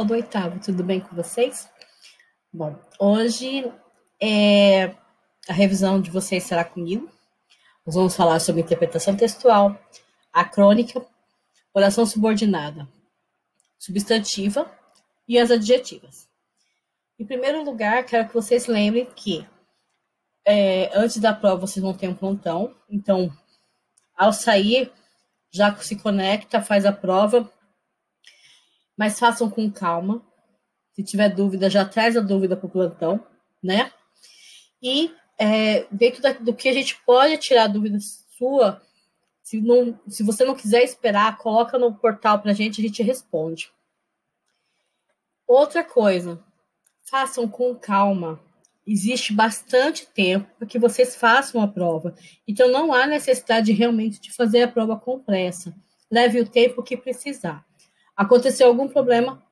Do oitavo, tudo bem com vocês? Bom, hoje a revisão de vocês será comigo. Nós vamos falar sobre interpretação textual, acrônica, oração subordinada, substantiva e as adjetivas. Em primeiro lugar, quero que vocês lembrem que antes da prova vocês vão ter um prontão, então ao sair já se conecta, faz a prova, mas façam com calma. Se tiver dúvida, já traz a dúvida para o plantão, né? E dentro do que a gente pode tirar dúvida sua, se você não quiser esperar, coloca no portal para a gente responde. Outra coisa, façam com calma. Existe bastante tempo para que vocês façam a prova. Então, não há necessidade realmente de fazer a prova com pressa. Leve o tempo que precisar. Aconteceu algum problema,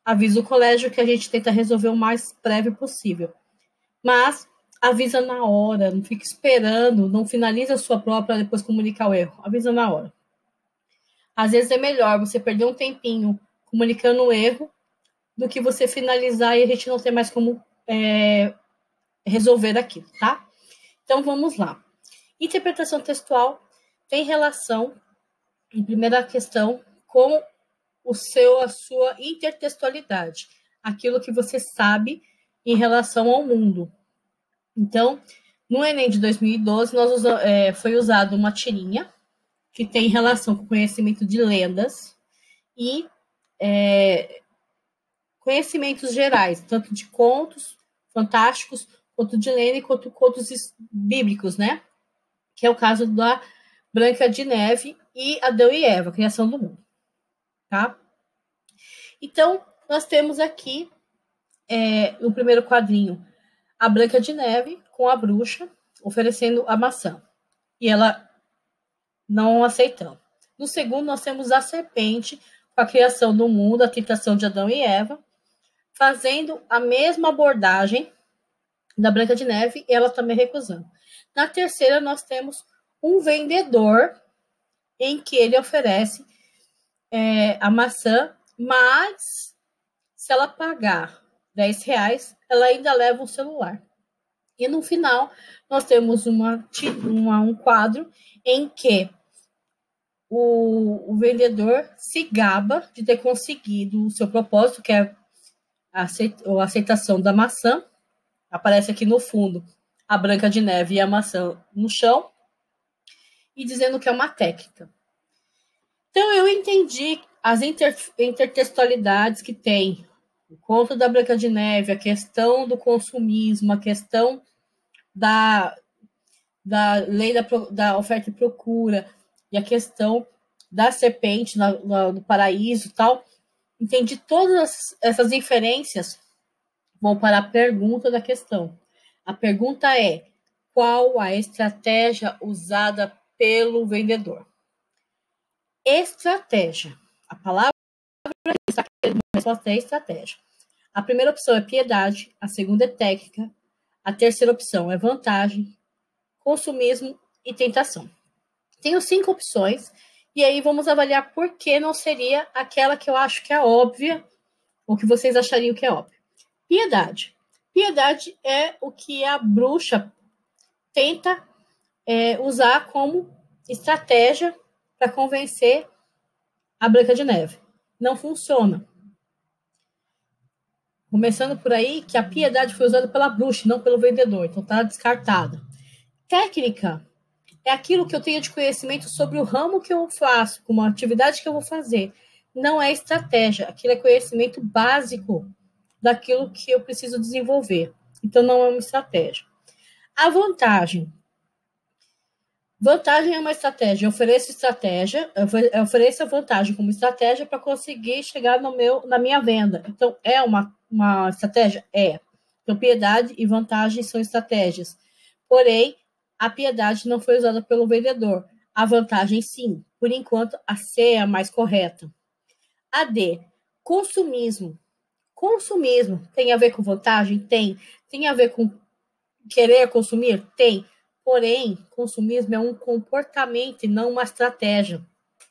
avisa o colégio que a gente tenta resolver o mais breve possível. Mas avisa na hora, não fica esperando, não finaliza a sua prova para depois comunicar o erro. Avisa na hora. Às vezes é melhor você perder um tempinho comunicando o erro do que você finalizar e a gente não ter mais como resolver aquilo, tá? Então vamos lá. Interpretação textual tem relação, em primeira questão, com a sua intertextualidade, aquilo que você sabe em relação ao mundo. Então, no Enem de 2012, foi usada uma tirinha que tem relação com o conhecimento de lendas e conhecimentos gerais, tanto de contos fantásticos, quanto de lenda e quanto contos bíblicos, né? Que é o caso da Branca de Neve e Adão e Eva, a criação do mundo, tá? Então, nós temos aqui, no primeiro quadrinho, a Branca de Neve com a bruxa oferecendo a maçã. E ela não aceitando. No segundo, nós temos a serpente com a criação do mundo, a tentação de Adão e Eva, fazendo a mesma abordagem da Branca de Neve e ela também recusando. Na terceira, nós temos um vendedor em que ele oferece a maçã, mas se ela pagar R$10, ela ainda leva um celular. E no final, nós temos um quadro em que o vendedor se gaba de ter conseguido o seu propósito, que é a aceitação da maçã. Aparece aqui no fundo a Branca de Neve e a maçã no chão, e dizendo que é uma técnica. Então, eu entendi as intertextualidades que tem o conto da Branca de Neve, a questão do consumismo, a questão da lei da oferta e procura, e a questão da serpente no paraíso e tal. Entendi todas essas inferências. Vou para a pergunta da questão. A pergunta é: qual a estratégia usada pelo vendedor? Estratégia. A palavra resposta é estratégia. A primeira opção é piedade, a segunda é técnica, a terceira opção é vantagem, consumismo e tentação. Tenho 5 opções, e aí vamos avaliar por que não seria aquela que eu acho que é óbvia, ou que vocês achariam que é óbvia. Piedade. Piedade é o que a bruxa tenta usar como estratégia para convencer a Branca de Neve. Não funciona. Começando por aí, que a piedade foi usada pela bruxa, não pelo vendedor, então está descartada. Técnica é aquilo que eu tenho de conhecimento sobre o ramo que eu faço, como a atividade que eu vou fazer. Não é estratégia, aquilo é conhecimento básico daquilo que eu preciso desenvolver. Então, não é uma estratégia. A vantagem. Vantagem é uma estratégia. Eu ofereço a vantagem como estratégia para conseguir chegar na minha venda. Então, é uma estratégia? É. Então, piedade e vantagem são estratégias. Porém, a piedade não foi usada pelo vendedor. A vantagem, sim. Por enquanto, a C é a mais correta. A D, consumismo. Consumismo tem a ver com vantagem? Tem. Tem a ver com querer consumir? Tem. Porém, consumismo é um comportamento e não uma estratégia.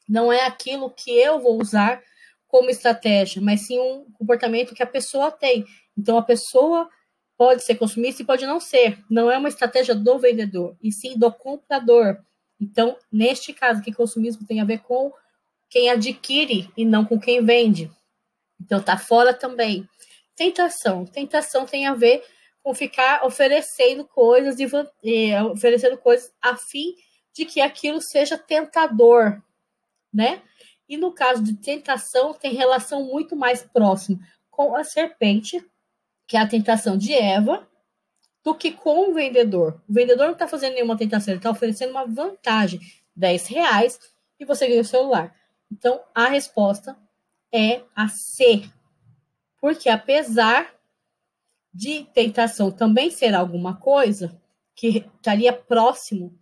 Não é aquilo que eu vou usar como estratégia, mas sim um comportamento que a pessoa tem. Então, a pessoa pode ser consumista e pode não ser. Não é uma estratégia do vendedor, e sim do comprador. Então, neste caso, que consumismo tem a ver com quem adquire e não com quem vende. Então, tá fora também. Tentação. Tentação tem a ver com ficar oferecendo coisas oferecendo coisas a fim de que aquilo seja tentador, né? E no caso de tentação, tem relação muito mais próxima com a serpente, que é a tentação de Eva, do que com o vendedor. O vendedor não está fazendo nenhuma tentação, ele está oferecendo uma vantagem, R$ 10, e você ganha o celular. Então, a resposta é a C. Porque apesar de tentação também ser alguma coisa que estaria próximo,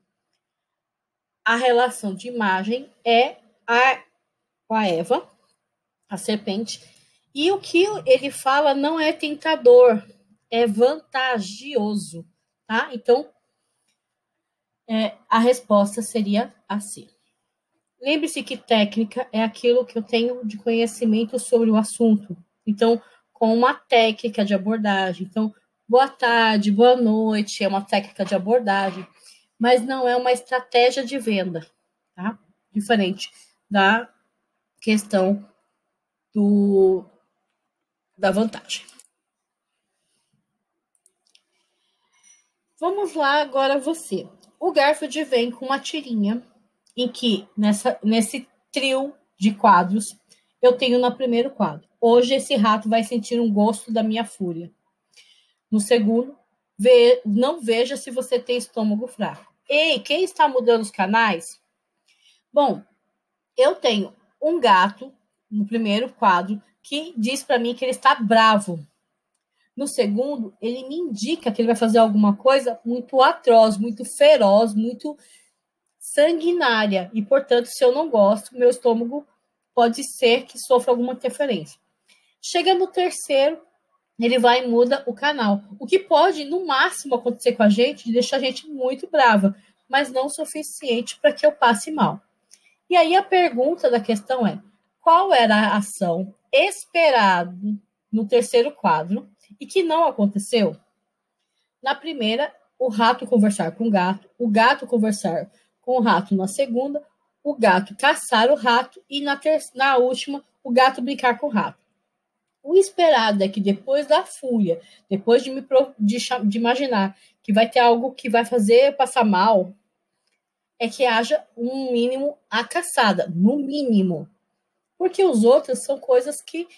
a relação de imagem é com a Eva, a serpente, e o que ele fala não é tentador, é vantajoso, tá? Então, a resposta seria assim. Lembre-se que técnica é aquilo que eu tenho de conhecimento sobre o assunto. Então, com uma técnica de abordagem. Então, boa tarde, boa noite, é uma técnica de abordagem, mas não é uma estratégia de venda, tá? Diferente da questão da vantagem. Vamos lá agora você. O Garfield vem com uma tirinha em que, nesse trio de quadros, eu tenho no primeiro quadro: hoje esse rato vai sentir um gosto da minha fúria. No segundo, não veja se você tem estômago fraco. Ei, quem está mudando os canais? Bom, eu tenho um gato no primeiro quadro que diz para mim que ele está bravo. No segundo, ele me indica que ele vai fazer alguma coisa muito atroz, muito feroz, muito sanguinária. E, portanto, se eu não gosto, meu estômago pode ser que sofra alguma interferência. Chega no terceiro, ele vai e muda o canal. O que pode, no máximo, acontecer com a gente, de deixar a gente muito brava, mas não o suficiente para que eu passe mal. E aí a pergunta da questão é: qual era a ação esperada no terceiro quadro e que não aconteceu? Na primeira, o rato conversar com o gato conversar com o rato na segunda, o gato caçar o rato e na última, o gato brincar com o rato. O esperado é que depois da fúria, depois de imaginar que vai ter algo que vai fazer passar mal, é que haja um mínimo a caçada, no mínimo. Porque os outros são coisas que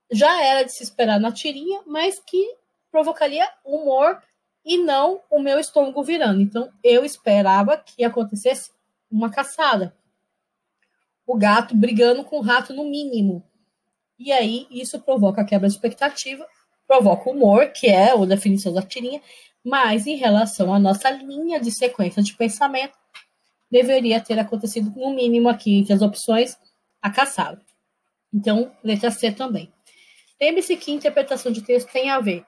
já era de se esperar na tirinha, mas que provocaria humor e não o meu estômago virando. Então, eu esperava que acontecesse uma caçada. O gato brigando com o rato no mínimo. E aí, isso provoca a quebra de expectativa, provoca humor, que é a definição da tirinha, mas em relação à nossa linha de sequência de pensamento, deveria ter acontecido no mínimo aqui entre as opções a caçada. Então, letra C também. Lembre-se que interpretação de texto tem a ver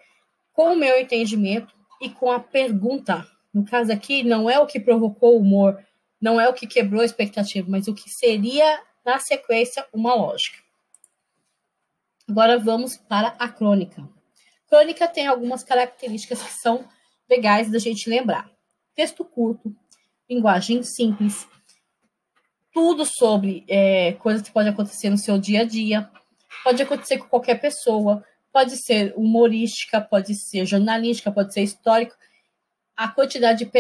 com o meu entendimento e com a pergunta. No caso aqui, não é o que provocou o humor, não é o que quebrou a expectativa, mas o que seria, na sequência, uma lógica. Agora vamos para a crônica. Crônica tem algumas características que são legais da gente lembrar. Texto curto, linguagem simples, tudo sobre coisas que podem acontecer no seu dia a dia, pode acontecer com qualquer pessoa, pode ser humorística, pode ser jornalística, pode ser histórico. A quantidade de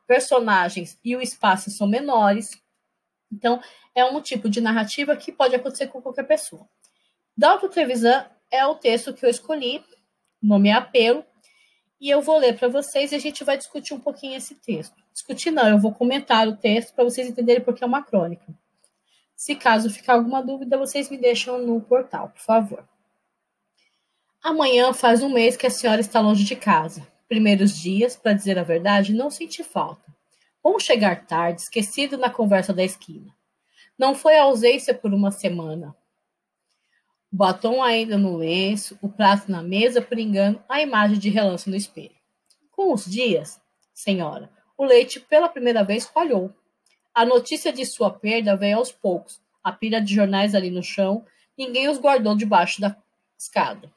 personagens e o espaço são menores. Então, é um tipo de narrativa que pode acontecer com qualquer pessoa. Dalton Trevisan é o texto que eu escolhi, o nome é Apelo, e eu vou ler para vocês e a gente vai discutir um pouquinho esse texto. Discutir não, eu vou comentar o texto para vocês entenderem porque é uma crônica. Se caso ficar alguma dúvida, vocês me deixam no portal, por favor. Amanhã faz um mês que a senhora está longe de casa. Primeiros dias, para dizer a verdade, não senti falta. Vamos chegar tarde, esquecido na conversa da esquina. Não foi ausência por uma semana. O batom ainda no lenço, o prato na mesa, por engano, a imagem de relance no espelho. Com os dias, senhora, o leite pela primeira vez falhou. A notícia de sua perda veio aos poucos. A pilha de jornais ali no chão, ninguém os guardou debaixo da escada.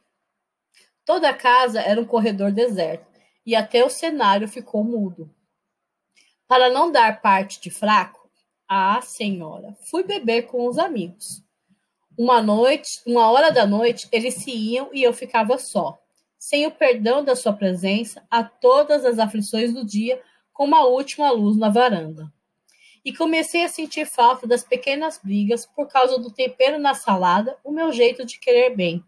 Toda a casa era um corredor deserto, e até o cenário ficou mudo. Para não dar parte de fraco, senhora, fui beber com os amigos. Uma hora da noite, eles se iam e eu ficava só, sem o perdão da sua presença, a todas as aflições do dia, como a última luz na varanda. E comecei a sentir falta das pequenas brigas por causa do tempero na salada, o meu jeito de querer bem.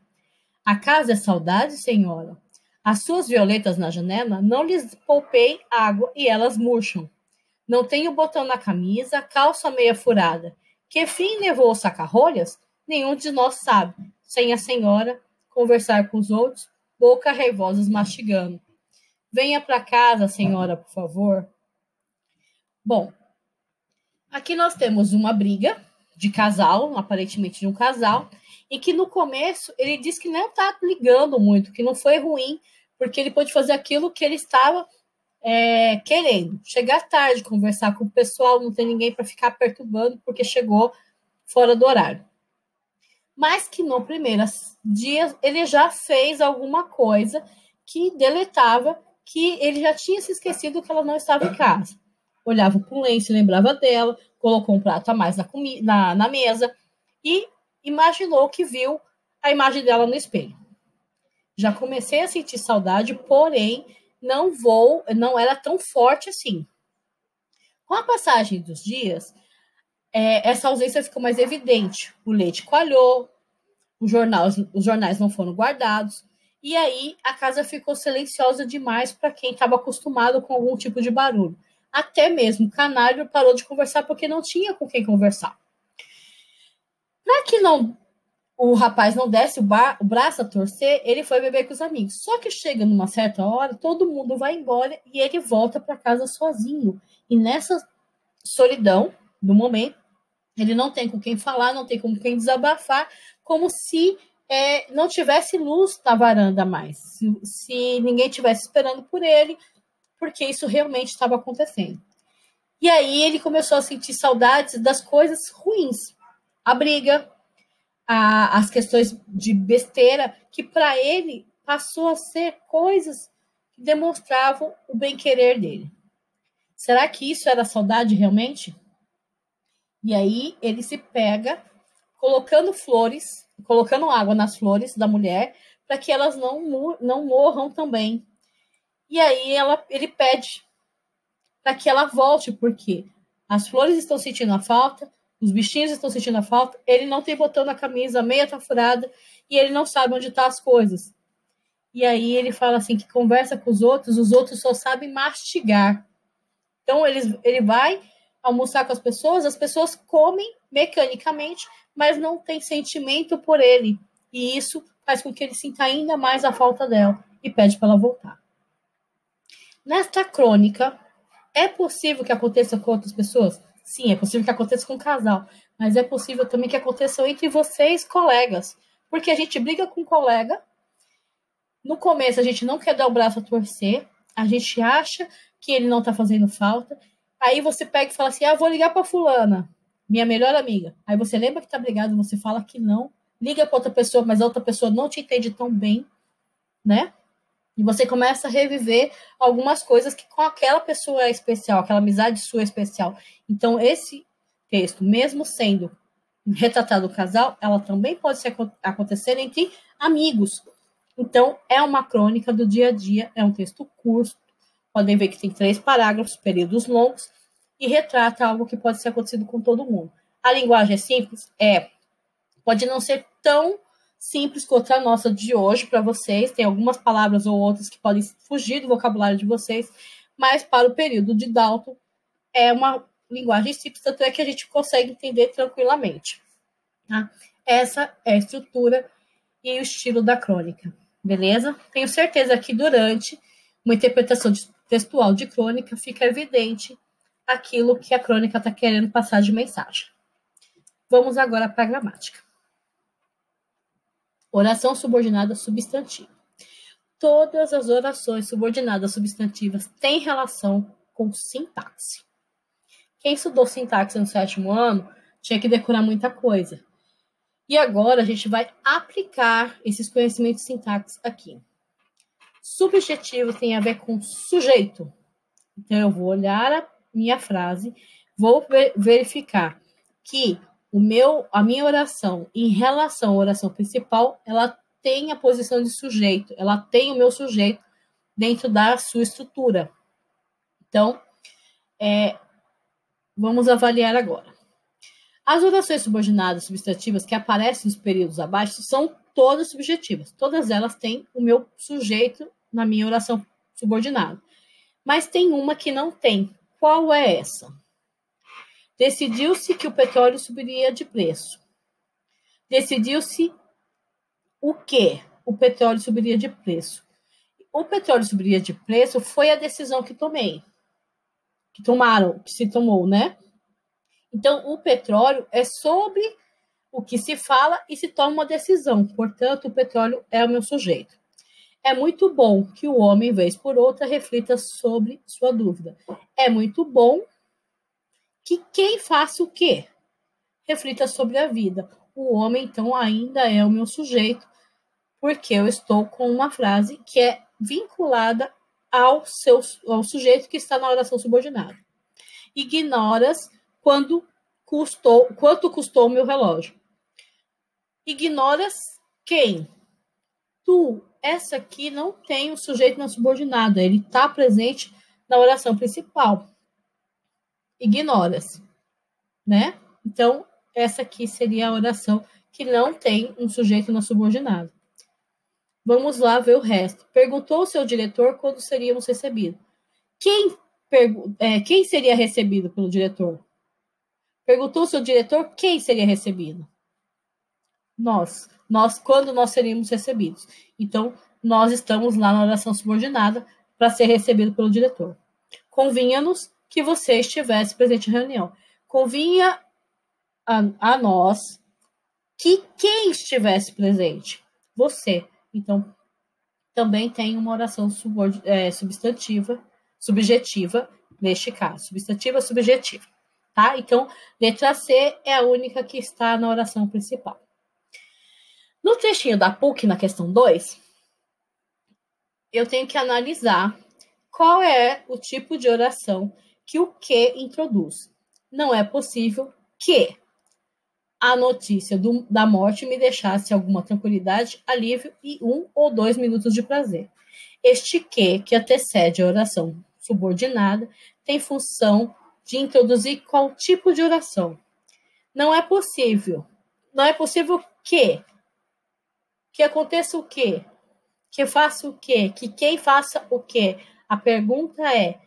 A casa é saudade, senhora? As suas violetas na janela, não lhes poupei água e elas murcham. Não tenho botão na camisa, calça meia furada. Que fim levou os saca-rolhas? Nenhum de nós sabe. Sem a senhora conversar com os outros, boca raivosos mastigando. Venha para casa, senhora, por favor. Bom, aqui nós temos uma briga de casal, aparentemente de um casal, e que no começo ele disse que não está ligando muito, que não foi ruim, porque ele pôde fazer aquilo que ele estava querendo. Chegar tarde, conversar com o pessoal, não tem ninguém para ficar perturbando, porque chegou fora do horário. Mas que no primeiro dia ele já fez alguma coisa que deletava que ele já tinha se esquecido que ela não estava em casa. Olhava para o lenço, lembrava dela, colocou um prato a mais na mesa e imaginou que viu a imagem dela no espelho. Já comecei a sentir saudade, porém não era tão forte assim. Com a passagem dos dias, essa ausência ficou mais evidente. O leite coalhou, os jornais não foram guardados, e aí a casa ficou silenciosa demais para quem estava acostumado com algum tipo de barulho. Até mesmo o canário parou de conversar porque não tinha com quem conversar. Para que o rapaz não desse o braço a torcer, ele foi beber com os amigos. Só que chega numa certa hora, todo mundo vai embora e ele volta para casa sozinho. E nessa solidão, no momento, ele não tem com quem falar, não tem com quem desabafar, como se não tivesse luz na varanda mais. Se ninguém estivesse esperando por ele, porque isso realmente estava acontecendo. E aí ele começou a sentir saudades das coisas ruins. A briga, as questões de besteira, que para ele passou a ser coisas que demonstravam o bem-querer dele. Será que isso era saudade realmente? E aí ele se pega colocando água nas flores da mulher para que elas não morram também. E aí ele pede para que ela volte, porque as flores estão sentindo a falta, os bichinhos estão sentindo a falta, ele não tem botão na camisa, a meia tá furada, e ele não sabe onde tá as coisas. E aí ele fala assim, que conversa com os outros só sabem mastigar. Então ele vai almoçar com as pessoas comem mecanicamente, mas não tem sentimento por ele. E isso faz com que ele sinta ainda mais a falta dela e pede para ela voltar. Nesta crônica, é possível que aconteça com outras pessoas? Sim, é possível que aconteça com um casal, mas é possível também que aconteça entre vocês, colegas. Porque a gente briga com um colega, no começo a gente não quer dar o braço a torcer, a gente acha que ele não tá fazendo falta, aí você pega e fala assim, vou ligar pra fulana, minha melhor amiga. Aí você lembra que tá brigado, você fala que não, liga pra outra pessoa, mas a outra pessoa não te entende tão bem, né? E você começa a reviver algumas coisas que com aquela pessoa é especial, aquela amizade sua é especial. Então, esse texto, mesmo sendo retratado o casal, ela também pode acontecer entre amigos. Então, é uma crônica do dia a dia, é um texto curto, podem ver que tem 3 parágrafos, períodos longos, e retrata algo que pode ser acontecido com todo mundo. A linguagem é simples? Pode não ser tão simples quanto a nossa de hoje para vocês, tem algumas palavras ou outras que podem fugir do vocabulário de vocês, mas para o período de Dalton é uma linguagem simples, tanto é que a gente consegue entender tranquilamente. Tá? Essa é a estrutura e o estilo da crônica, beleza? Tenho certeza que durante uma interpretação textual de crônica fica evidente aquilo que a crônica está querendo passar de mensagem. Vamos agora para a gramática. Oração subordinada substantiva. Todas as orações subordinadas substantivas têm relação com sintaxe. Quem estudou sintaxe no 7º ano tinha que decorar muita coisa. E agora a gente vai aplicar esses conhecimentos sintáticos aqui. Subjetivo tem a ver com sujeito. Então, eu vou olhar a minha frase, vou verificar que a minha oração, em relação à oração principal, ela tem a posição de sujeito, ela tem o meu sujeito dentro da sua estrutura. Então, vamos avaliar agora. As orações subordinadas substantivas que aparecem nos períodos abaixo são todas subjetivas. Todas elas têm o meu sujeito na minha oração subordinada. Mas tem uma que não tem. Qual é essa? Decidiu-se que o petróleo subiria de preço. Decidiu-se o quê? O petróleo subiria de preço. O petróleo subiria de preço foi a decisão que tomei. Que se tomou, né? Então, o petróleo é sobre o que se fala e se toma uma decisão. Portanto, o petróleo é o meu sujeito. É muito bom que o homem, vez por outra, reflita sobre sua dúvida. É muito bom que quem faça o quê? Reflita sobre a vida. O homem, então, ainda é o meu sujeito, porque eu estou com uma frase que é vinculada ao sujeito que está na oração subordinada. Ignoras quanto custou o meu relógio. Ignoras quem? Tu. Essa aqui não tem o sujeito na subordinada, ele está presente na oração principal. Ignoras, né? Então, essa aqui seria a oração que não tem um sujeito na subordinada. Vamos lá ver o resto. Perguntou o seu diretor quando seríamos recebidos. Quem seria recebido pelo diretor? Perguntou o seu diretor quem seria recebido? Nós, quando nós seríamos recebidos. Então, nós estamos lá na oração subordinada para ser recebido pelo diretor. Convinha-nos que você estivesse presente na reunião. Convinha a nós que quem estivesse presente? Você. Então, também tem uma oração subjetiva, neste caso. Substantiva, subjetiva. Tá? Então, letra C é a única que está na oração principal. No trechinho da PUC, na questão 2, eu tenho que analisar qual é o tipo de oração que o que introduz. Não é possível que a notícia da morte me deixasse alguma tranquilidade, alívio e 1 ou 2 minutos de prazer. Este que antecede a oração subordinada tem função de introduzir qual tipo de oração. Não é possível que aconteça o quê? Que faça o quê? Que quem faça o quê? A pergunta é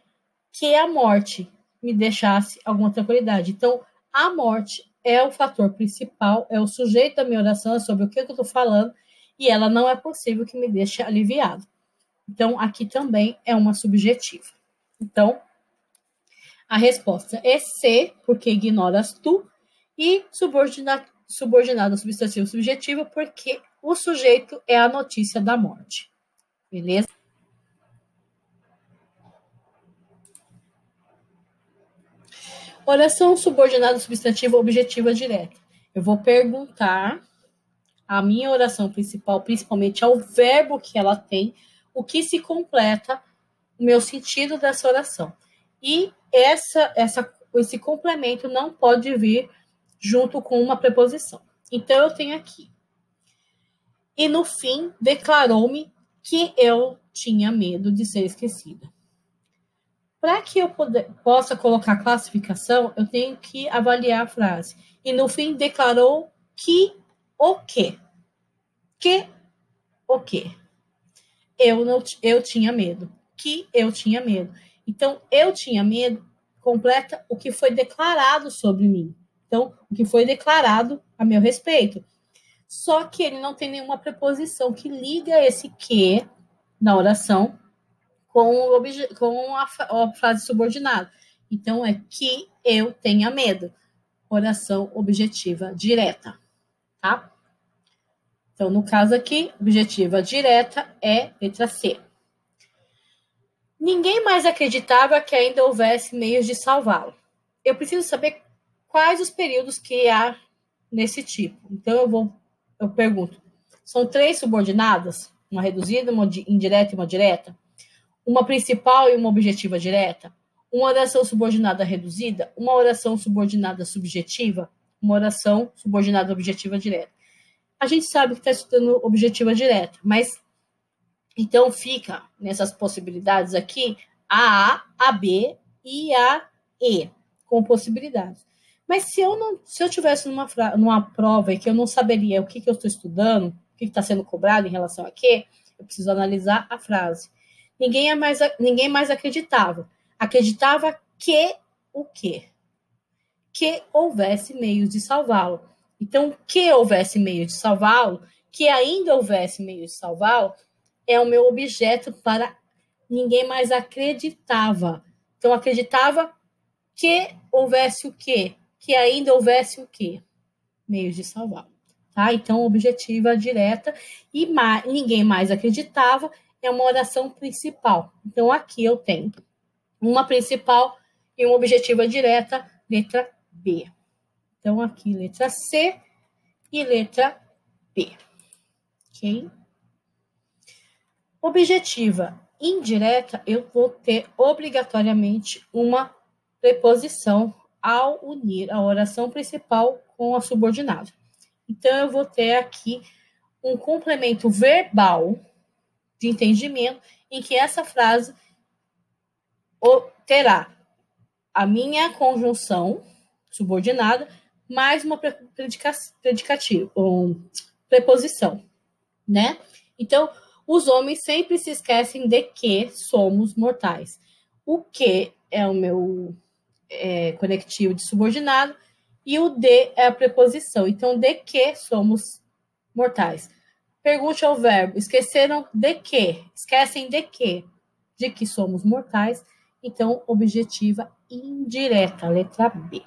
que a morte me deixasse alguma tranquilidade. Então, a morte é o fator principal, é o sujeito da minha oração, é sobre o que eu estou falando, e ela não é possível que me deixe aliviado. Então, aqui também é uma subjetiva. Então, a resposta é C, porque ignoras tu, e subordinada substantivo subjetiva, porque o sujeito é a notícia da morte. Beleza? Oração subordinada substantiva objetiva direta. Eu vou perguntar a minha oração principal, principalmente ao verbo que ela tem, o que se completa o meu sentido dessa oração. E esse complemento não pode vir junto com uma preposição. Então, eu tenho aqui. E no fim, declarou-me que eu tinha medo de ser esquecida. Para que eu possa colocar classificação, eu tenho que avaliar a frase. E no fim, declarou que o quê? Que o quê? Eu tinha medo. Que eu tinha medo. Então, eu tinha medo completa o que foi declarado sobre mim. Então, o que foi declarado a meu respeito. Só que ele não tem nenhuma preposição que liga esse que na oração com a frase subordinada. Então, é que eu tenha medo. Oração objetiva direta, tá? Então, no caso aqui, objetiva direta é letra C. Ninguém mais acreditava que ainda houvesse meios de salvá-lo. Eu preciso saber quais os períodos que há nesse tipo. Então, eu pergunto, são 3 subordinadas? Uma reduzida, uma indireta e uma direta? Uma principal e uma objetiva direta? Uma oração subordinada reduzida? Uma oração subordinada subjetiva? Uma oração subordinada objetiva direta? A gente sabe que está estudando objetiva direta, mas então fica nessas possibilidades aqui a A, a B e a E, com possibilidades. Mas se eu tivesse numa prova e que eu não saberia o que eu estou estudando, o que está sendo cobrado em relação a quê, eu preciso analisar a frase. Ninguém mais acreditava. Acreditava que o quê? Que houvesse meios de salvá-lo. Então, que houvesse meios de salvá-lo, que ainda houvesse meios de salvá-lo, é o meu objeto para ninguém mais acreditava. Então, acreditava que houvesse o quê? Que ainda houvesse o quê? Meios de salvá-lo. Tá? Então, objetiva direta e ninguém mais acreditava é uma oração principal. Então, aqui eu tenho uma principal e uma objetiva direta, letra B. Então, aqui, letra C e letra B. Ok? Objetiva indireta, eu vou ter obrigatoriamente uma preposição ao unir a oração principal com a subordinada. Então, eu vou ter aqui um complemento verbal de entendimento em que essa frase terá a minha conjunção subordinada mais uma predicativa, preposição, né? Então, os homens sempre se esquecem de que somos mortais. O que é o meu conectivo de subordinado e o de é a preposição. Então, de que somos mortais. Pergunte ao verbo, esqueceram de quê? Esquecem de quê? De que somos mortais. Então, objetiva indireta, letra B.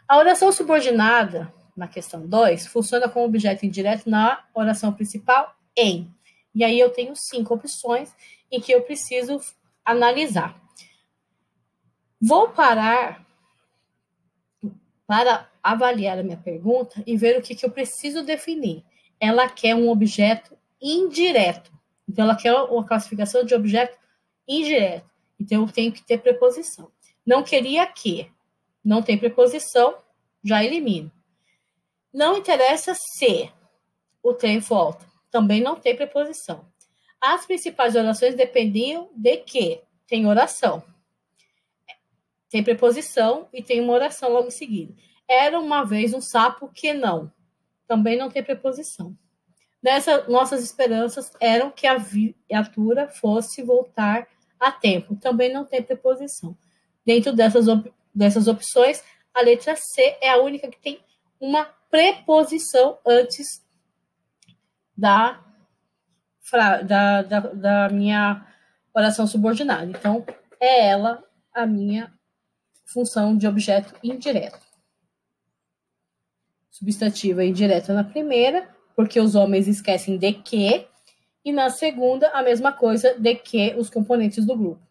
A oração subordinada, na questão 2, funciona como objeto indireto na oração principal em. E aí eu tenho 5 opções em que eu preciso analisar. Vou parar para avaliar a minha pergunta e ver o que eu preciso definir. Ela quer um objeto indireto. Então, ela quer uma classificação de objeto indireto. Então, eu tenho que ter preposição. Não queria que. Não tem preposição, já elimino. Não interessa se o trem volta. Também não tem preposição. As principais orações dependiam de que tem oração. Tem preposição e tem uma oração logo em seguida. Era uma vez um sapo que não. Também não tem preposição. Nossas esperanças eram que a viatura fosse voltar a tempo. Também não tem preposição. Dentro dessas opções, a letra C é a única que tem uma preposição antes da minha oração subordinada. Então, é ela a minha função de objeto indireto. Substantiva indireta na primeira, porque os homens esquecem de que, e na segunda, a mesma coisa, de que os componentes do grupo.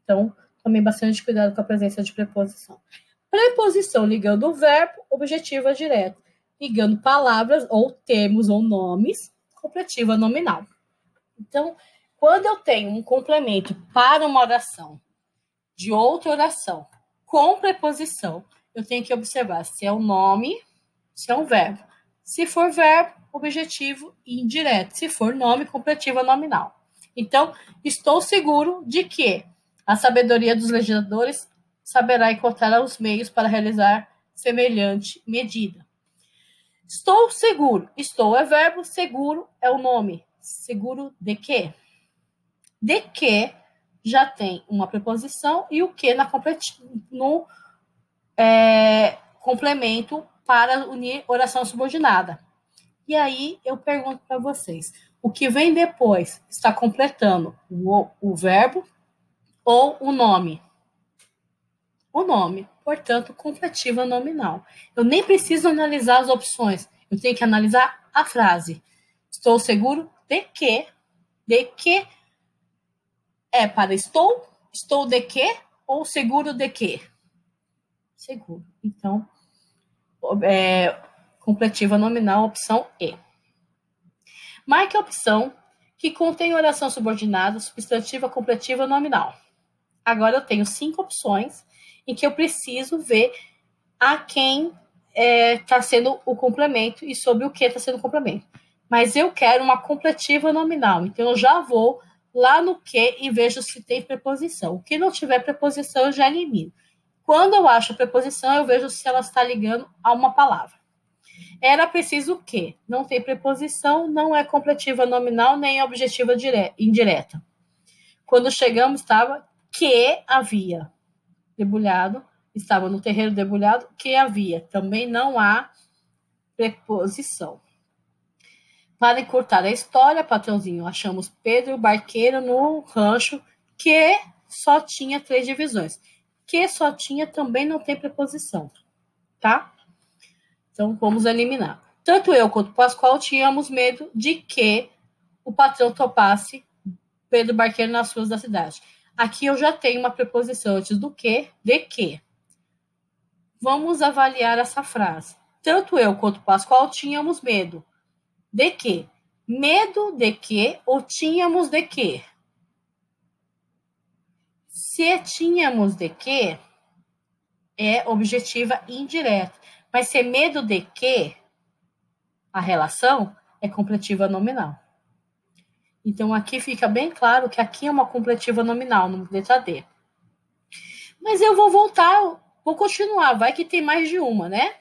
Então, tomem bastante cuidado com a presença de preposição. Preposição ligando o verbo, objetiva direta. Ligando palavras ou termos ou nomes, completiva nominal. Então, quando eu tenho um complemento para uma oração de outra oração com preposição, eu tenho que observar se é um nome, se é um verbo. Se for verbo, objetivo e indireto. Se for nome, completiva nominal. Então, estou seguro de que a sabedoria dos legisladores saberá encontrar os meios para realizar semelhante medida. Estou seguro. Estou é verbo, seguro é o nome. Seguro de quê? De que já tem uma preposição e o que no complemento para unir oração subordinada. E aí eu pergunto para vocês, o que vem depois está completando o verbo ou o nome? O nome, portanto, completiva nominal. Eu nem preciso analisar as opções, eu tenho que analisar a frase. Estou seguro de que é para estou de que ou seguro de que? Seguro. Então, Completiva nominal, opção E. Marque a opção que contém oração subordinada, substantiva, completiva nominal. Agora eu tenho 5 opções em que eu preciso ver a quem está sendo o complemento e sobre o que está sendo o complemento. Mas eu quero uma completiva nominal, então eu já vou lá no que e vejo se tem preposição. O que não tiver preposição, eu já elimino. Quando eu acho a preposição, eu vejo se ela está ligando a uma palavra. Era preciso o quê? Não tem preposição, não é completiva nominal, nem objetiva indireta. Quando chegamos, estava que havia debulhado, estava no terreiro debulhado, que havia. Também não há preposição. Para encurtar a história, patrãozinho, achamos Pedro Barqueiro no rancho que só tinha 3 divisões. Que só tinha também não tem preposição, tá? Então, vamos eliminar. Tanto eu quanto o Pascoal tínhamos medo de que o patrão topasse Pedro Barqueiro nas ruas da cidade. Aqui eu já tenho uma preposição antes do que, de que. Vamos avaliar essa frase. Tanto eu quanto o Pascoal tínhamos medo. De que? Medo de que ou tínhamos de que? Se tínhamos de que, é objetiva indireta. Mas se é medo de que, a relação é completiva nominal. Então, aqui fica bem claro que aqui é uma completiva nominal, no letra D. Mas eu vou voltar, vou continuar, vai que tem mais de uma, né?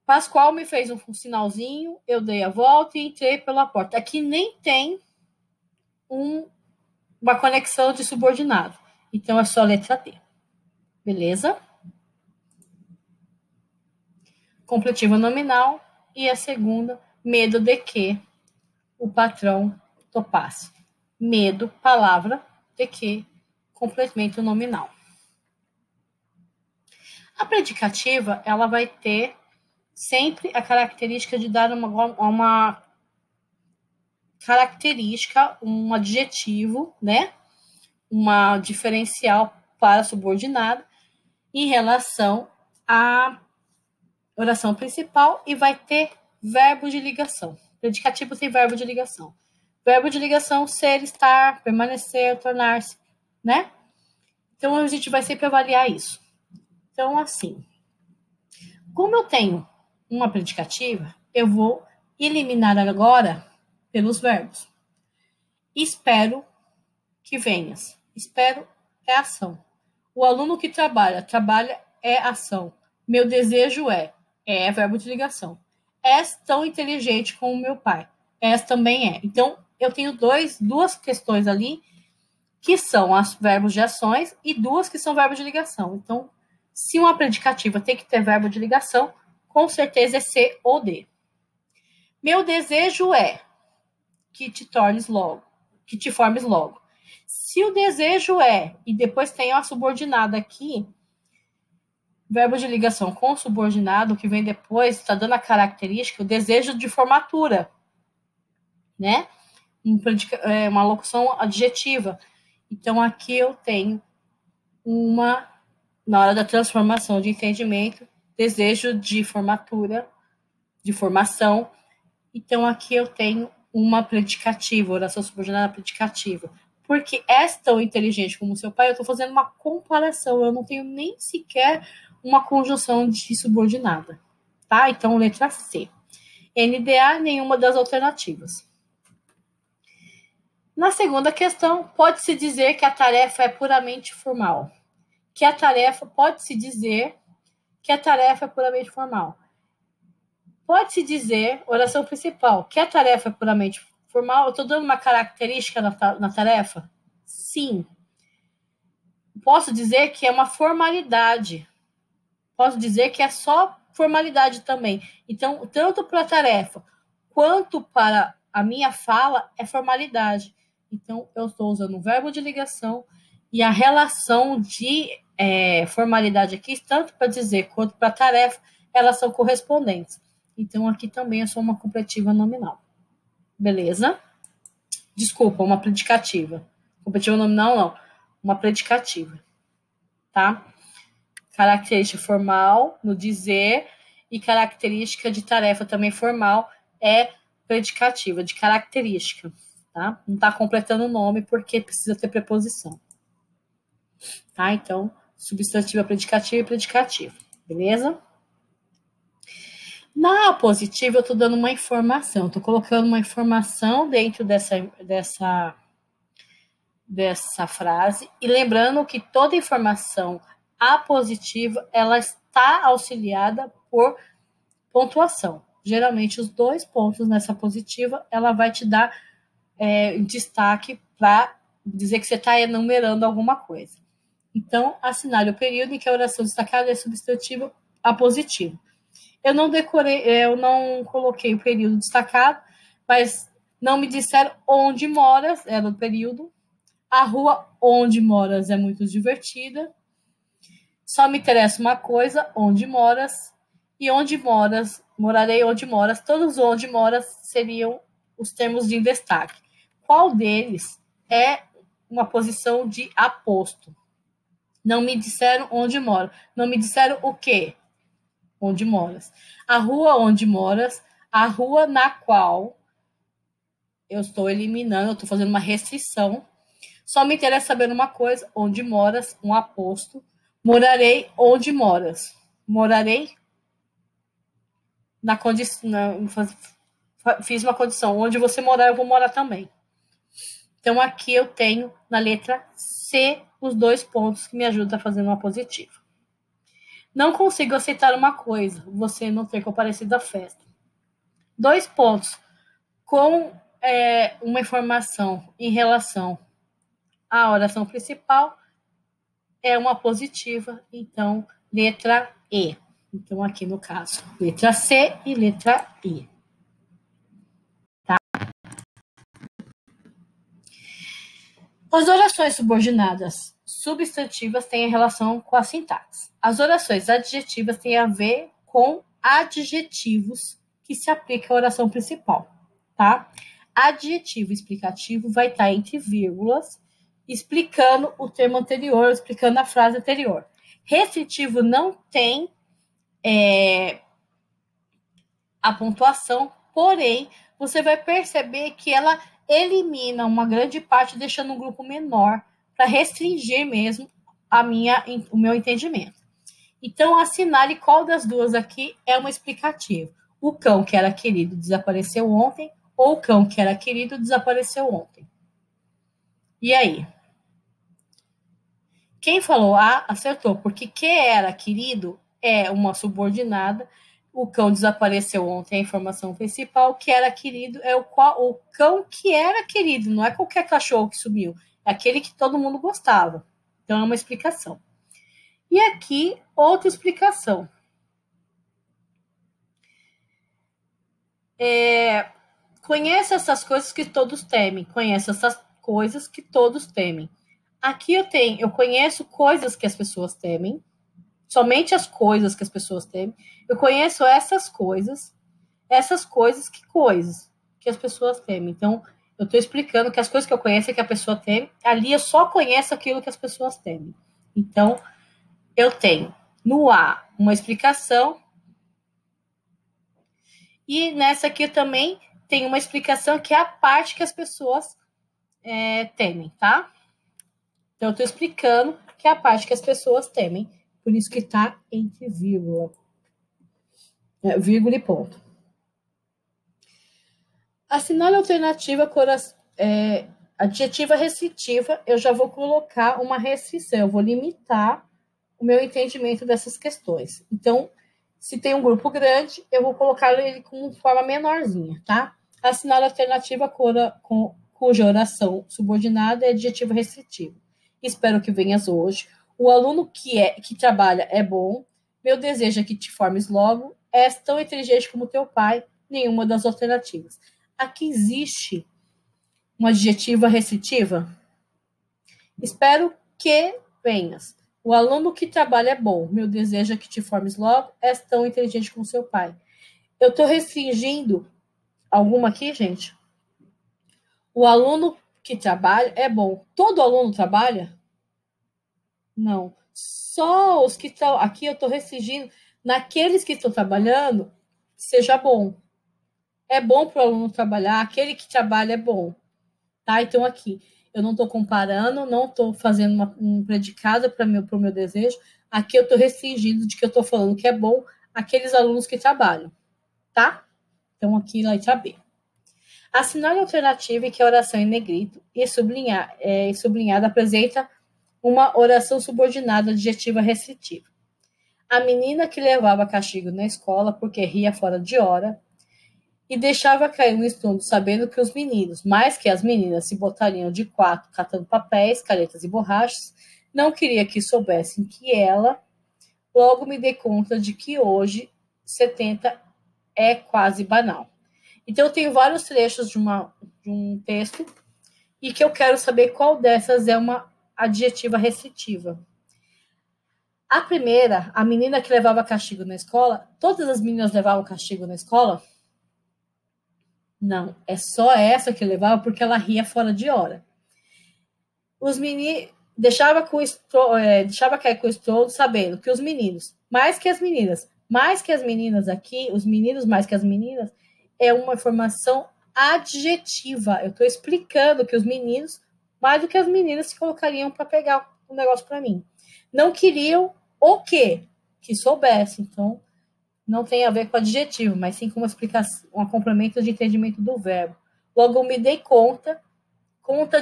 Pascoal me fez um sinalzinho, eu dei a volta e entrei pela porta. Aqui nem tem uma conexão de subordinado. Então, é só a letra D. Beleza? Completiva nominal. E a segunda, medo de que o patrão topasse. Medo, palavra, de que, complemento nominal. A predicativa, ela vai ter sempre a característica de dar uma característica, um adjetivo, né? Uma diferencial para subordinado em relação à oração principal e vai ter verbo de ligação. Predicativo tem verbo de ligação. Verbo de ligação, ser, estar, permanecer, tornar-se, né? Então, a gente vai sempre avaliar isso. Então, assim, como eu tenho uma predicativa, eu vou eliminar agora pelos verbos. Espero que venhas. Espero é ação. O aluno que trabalha é ação. Meu desejo é verbo de ligação. És tão inteligente como meu pai. És também é. Então, eu tenho duas questões ali que são os verbos de ações e 2 que são verbos de ligação. Então, se uma predicativa tem que ter verbo de ligação, com certeza é C ou D. Meu desejo é que te tornes logo, que te formes logo. Se o desejo é, e depois tem a subordinada aqui, verbo de ligação com subordinado, que vem depois, está dando a característica, o desejo de formatura, né? Uma locução adjetiva. Então, aqui eu tenho na hora da transformação de entendimento, desejo de formatura, de formação. Então, aqui eu tenho uma predicativa, oração subordinada predicativa. Porque és tão inteligente como seu pai, eu estou fazendo uma comparação, eu não tenho nem sequer uma conjunção de subordinada. Tá? Então, letra C. NDA, nenhuma das alternativas. Na segunda questão, pode-se dizer que a tarefa é puramente formal. Pode-se dizer que a tarefa é puramente formal. Pode-se dizer, oração principal, que a tarefa é puramente formal. Eu estou dando uma característica na tarefa? Sim. Posso dizer que é uma formalidade. Posso dizer que é só formalidade também. Então, tanto para a tarefa quanto para a minha fala é formalidade. Então, eu estou usando o verbo de ligação e a relação de formalidade aqui, tanto para dizer quanto para a tarefa, elas são correspondentes. Então, aqui também é só uma completiva nominal. Beleza? Desculpa, uma predicativa. Completiva nominal, não. Uma predicativa. Tá? Característica formal no dizer e característica de tarefa também formal é predicativa, de característica, tá? Não está completando o nome porque precisa ter preposição. Tá? Então, substantiva, predicativa e predicativa. Beleza? Na apositiva, eu estou dando uma informação. Estou colocando uma informação dentro dessa frase. E lembrando que toda informação apositiva, ela está auxiliada por pontuação. Geralmente, os 2 pontos nessa positiva, ela vai te dar destaque para dizer que você está enumerando alguma coisa. Então, assinale o período em que a oração destacada é substantivo apositivo. Eu não decorei, eu não coloquei o período destacado, mas não me disseram onde moras, era o período. A rua onde moras é muito divertida. Só me interessa uma coisa, onde moras. E onde moras, morarei onde moras. Todos os onde moras seriam os termos de destaque. Qual deles é uma posição de aposto? Não me disseram onde moro. Não me disseram o quê? Onde moras. A rua onde moras, a rua na qual eu estou eliminando, eu estou fazendo uma restrição. Só me interessa saber uma coisa, onde moras, um aposto. Morarei onde moras. Morarei na condição. Fiz uma condição. Onde você morar, eu vou morar também. Então, aqui eu tenho, na letra C, os 2 pontos que me ajudam a fazer uma positiva. Não consigo aceitar uma coisa, você não ter comparecido à festa. 2 pontos. Com uma informação em relação à oração principal, é uma positiva, então, letra E. Então, aqui no caso, letra C e letra I. Tá? As orações subordinadas substantivas têm relação com a sintaxe. As orações adjetivas têm a ver com adjetivos que se aplicam à oração principal, tá? Adjetivo explicativo vai estar entre vírgulas, explicando o termo anterior, explicando a frase anterior. Restritivo não tem a pontuação, porém, você vai perceber que ela elimina uma grande parte, deixando um grupo menor, para restringir mesmo o meu entendimento. Então, assinale qual das duas aqui é uma explicativa. O cão que era querido desapareceu ontem, ou o cão que era querido desapareceu ontem. E aí? Quem falou A, acertou, porque que era querido é uma subordinada. O cão desapareceu ontem, é a informação principal. Que era querido é o cão que era querido, não é qualquer cachorro que sumiu, é aquele que todo mundo gostava. Então, é uma explicação. E aqui, outra explicação. Conheça essas coisas que todos temem. Conheça essas coisas que todos temem. Aqui eu conheço coisas que as pessoas temem. Somente as coisas que as pessoas temem. Eu conheço essas coisas que as pessoas temem. Então, eu estou explicando que as coisas que eu conheço é que a pessoa teme. Ali eu só conheço aquilo que as pessoas temem. Então, eu tenho no A uma explicação. E nessa aqui eu também tem uma explicação que é a parte que as pessoas temem, tá? Então, eu estou explicando que é a parte que as pessoas temem. Por isso que está entre vírgula. Vírgula e ponto. Assinale a alternativa adjetiva restritiva. Eu já vou colocar uma restrição. Eu vou limitar o meu entendimento dessas questões. Então, se tem um grupo grande, eu vou colocar ele com forma menorzinha, tá? Assinale a alternativa cuja oração subordinada é adjetivo restritivo. Espero que venhas hoje. O aluno que trabalha é bom. Meu desejo é que te formes logo. És tão inteligente como teu pai. Nenhuma das alternativas. Aqui existe uma adjetiva restritiva. Espero que venhas. O aluno que trabalha é bom. Meu desejo é que te formes logo. És tão inteligente como seu pai. Eu estou restringindo alguma aqui, gente? O aluno que trabalha é bom. Todo aluno trabalha? Não. Só os que estão... Aqui eu estou restringindo Naqueles que estão trabalhando, seja bom. É bom para o aluno trabalhar, aquele que trabalha é bom. Tá? Então, aqui, eu não estou comparando, não estou fazendo um predicado para o meu desejo. Aqui eu estou restringindo de que eu estou falando que é bom aqueles alunos que trabalham. Tá? Então, aqui, letra B. Assinale a alternativa em que a oração em negrito e sublinhada apresenta uma oração subordinada adjetiva restritiva. A menina que levava castigo na escola porque ria fora de hora e deixava cair um estrondo sabendo que os meninos, mais que as meninas, se botariam de quatro catando papéis, canetas e borrachas, não queria que soubessem que ela. Logo me dei conta de que hoje 70 é quase banal. Então, eu tenho vários trechos de um texto e que eu quero saber qual dessas é uma adjetiva restritiva. A primeira, a menina que levava castigo na escola, todas as meninas levavam castigo na escola? Não, é só essa que levava porque ela ria fora de hora. Os meninos deixava cair com o estrondo sabendo que os meninos, mais que as meninas aqui, os meninos mais que as meninas, é uma informação adjetiva. Eu estou explicando que os meninos, mais do que as meninas, se colocariam para pegar um negócio para mim. Não queriam o quê? Que soubesse. Então, não tem a ver com adjetivo, mas sim com uma explicação, um complemento de entendimento do verbo. Logo, eu me dei conta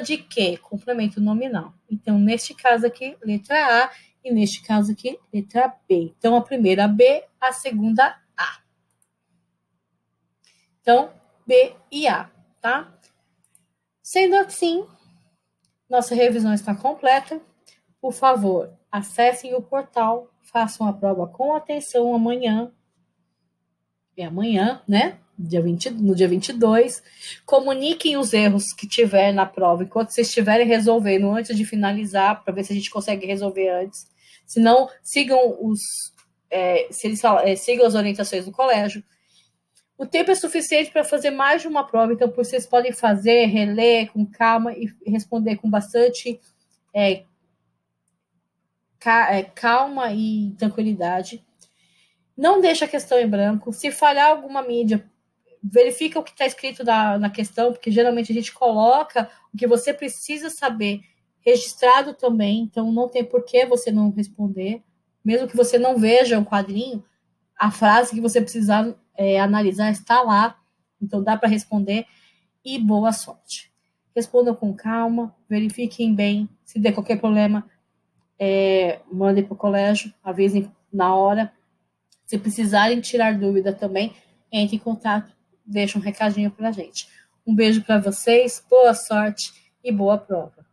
de quê? Complemento nominal. Então, neste caso aqui, letra A, e neste caso aqui, letra B. Então, a primeira B, a segunda A. Então, B e A, tá? Sendo assim, nossa revisão está completa. Por favor, acessem o portal, façam a prova com atenção amanhã. É amanhã, né? No dia 22. Comuniquem os erros que tiver na prova enquanto vocês estiverem resolvendo antes de finalizar, para ver se a gente consegue resolver antes. Se não, sigam sigam as orientações do colégio. O tempo é suficiente para fazer mais de uma prova, então vocês podem fazer, reler com calma e responder com bastante calma e tranquilidade. Não deixa a questão em branco. Se falhar alguma mídia, verifica o que está escrito na questão, porque geralmente a gente coloca o que você precisa saber registrado também, então não tem por que você não responder. Mesmo que você não veja o quadrinho, a frase que você precisar analisar está lá, então dá para responder e boa sorte. Respondam com calma, verifiquem bem, se der qualquer problema, mandem para o colégio, avisem na hora. Se precisarem tirar dúvida também, entre em contato, deixa um recadinho para a gente. Um beijo para vocês, boa sorte e boa prova.